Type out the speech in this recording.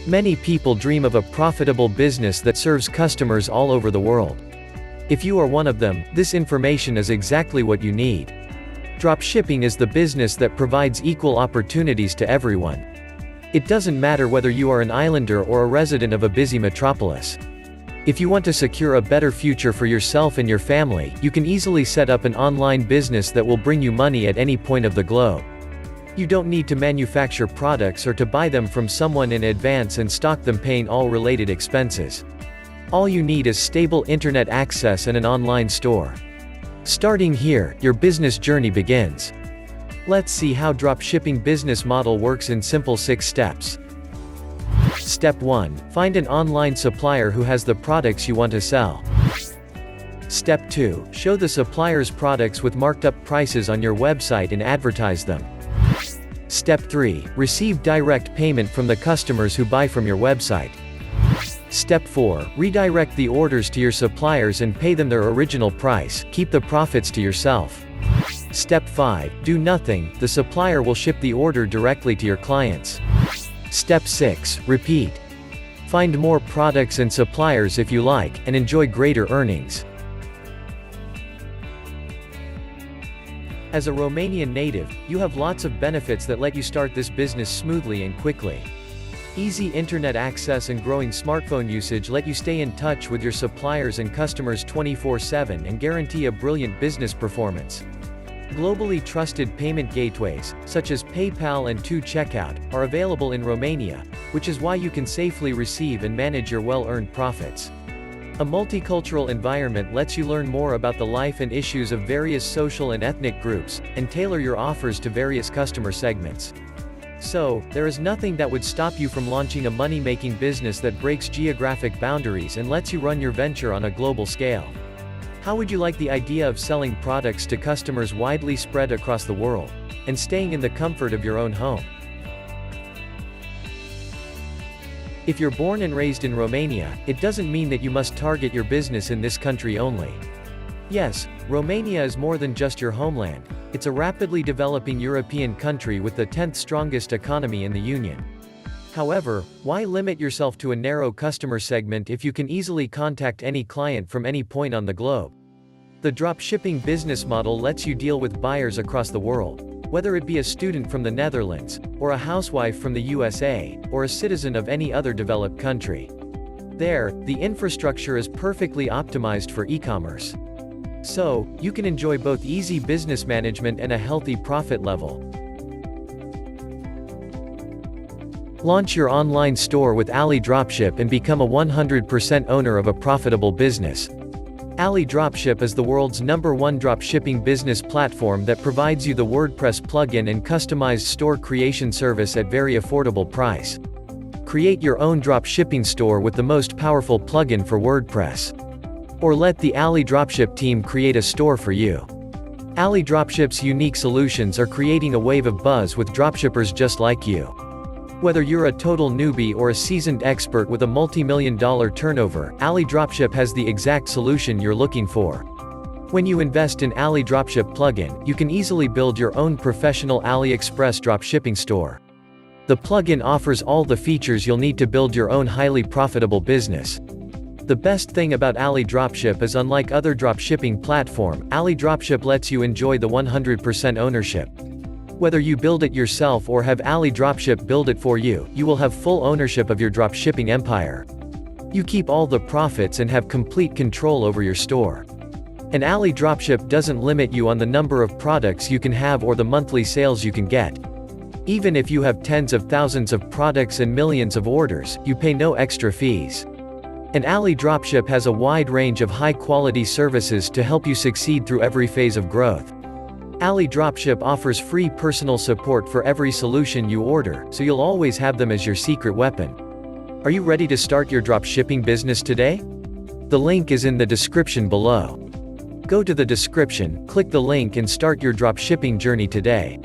Many people dream of a profitable business that serves customers all over the world. If you are one of them, this information is exactly what you need. Dropshipping is the business that provides equal opportunities to everyone. It doesn't matter whether you are an islander or a resident of a busy metropolis. If you want to secure a better future for yourself and your family, you can easily set up an online business that will bring you money at any point of the globe. You don't need to manufacture products or to buy them from someone in advance and stock them, paying all related expenses. All you need is stable internet access and an online store. Starting here, your business journey begins. Let's see how dropshipping business model works in simple 6 steps. Step 1. Find an online supplier who has the products you want to sell. Step 2. Show the supplier's products with marked up prices on your website and advertise them. Step 3. Receive direct payment from the customers who buy from your website. Step 4. Redirect the orders to your suppliers and pay them their original price, keep the profits to yourself. Step 5. Do nothing, the supplier will ship the order directly to your clients. Step 6. Repeat. Find more products and suppliers if you like, and enjoy greater earnings. As a Romanian native, you have lots of benefits that let you start this business smoothly and quickly. Easy internet access and growing smartphone usage let you stay in touch with your suppliers and customers 24/7 and guarantee a brilliant business performance. Globally trusted payment gateways, such as PayPal and 2Checkout, are available in Romania, which is why you can safely receive and manage your well-earned profits. A multicultural environment lets you learn more about the life and issues of various social and ethnic groups, and tailor your offers to various customer segments. So, there is nothing that would stop you from launching a money-making business that breaks geographic boundaries and lets you run your venture on a global scale. How would you like the idea of selling products to customers widely spread across the world, and staying in the comfort of your own home? If you're born and raised in Romania, it doesn't mean that you must target your business in this country only. Yes, Romania is more than just your homeland. It's a rapidly developing European country with the 10th strongest economy in the Union. However, why limit yourself to a narrow customer segment if you can easily contact any client from any point on the globe? The dropshipping business model lets you deal with buyers across the world, whether it be a student from the Netherlands, or a housewife from the USA, or a citizen of any other developed country. There, the infrastructure is perfectly optimized for e-commerce. So, you can enjoy both easy business management and a healthy profit level. Launch your online store with AliDropship and become a 100% owner of a profitable business. AliDropship is the world's #1 dropshipping business platform that provides you the WordPress plugin and customized store creation service at very affordable price. Create your own dropshipping store with the most powerful plugin for WordPress. Or let the AliDropship team create a store for you. AliDropship's unique solutions are creating a wave of buzz with dropshippers just like you. Whether you're a total newbie or a seasoned expert with a multi-million-dollar turnover, AliDropship has the exact solution you're looking for. When you invest in AliDropship plugin, you can easily build your own professional AliExpress dropshipping store. The plugin offers all the features you'll need to build your own highly profitable business. The best thing about AliDropship is, unlike other dropshipping platform, AliDropship lets you enjoy the 100% ownership. Whether you build it yourself or have AliDropship build it for you, you will have full ownership of your dropshipping empire. You keep all the profits and have complete control over your store. And AliDropship doesn't limit you on the number of products you can have or the monthly sales you can get. Even if you have tens of thousands of products and millions of orders, you pay no extra fees. And AliDropship has a wide range of high-quality services to help you succeed through every phase of growth. AliDropship offers free personal support for every solution you order, so you'll always have them as your secret weapon. Are you ready to start your dropshipping business today? The link is in the description below. Go to the description, click the link and start your dropshipping journey today.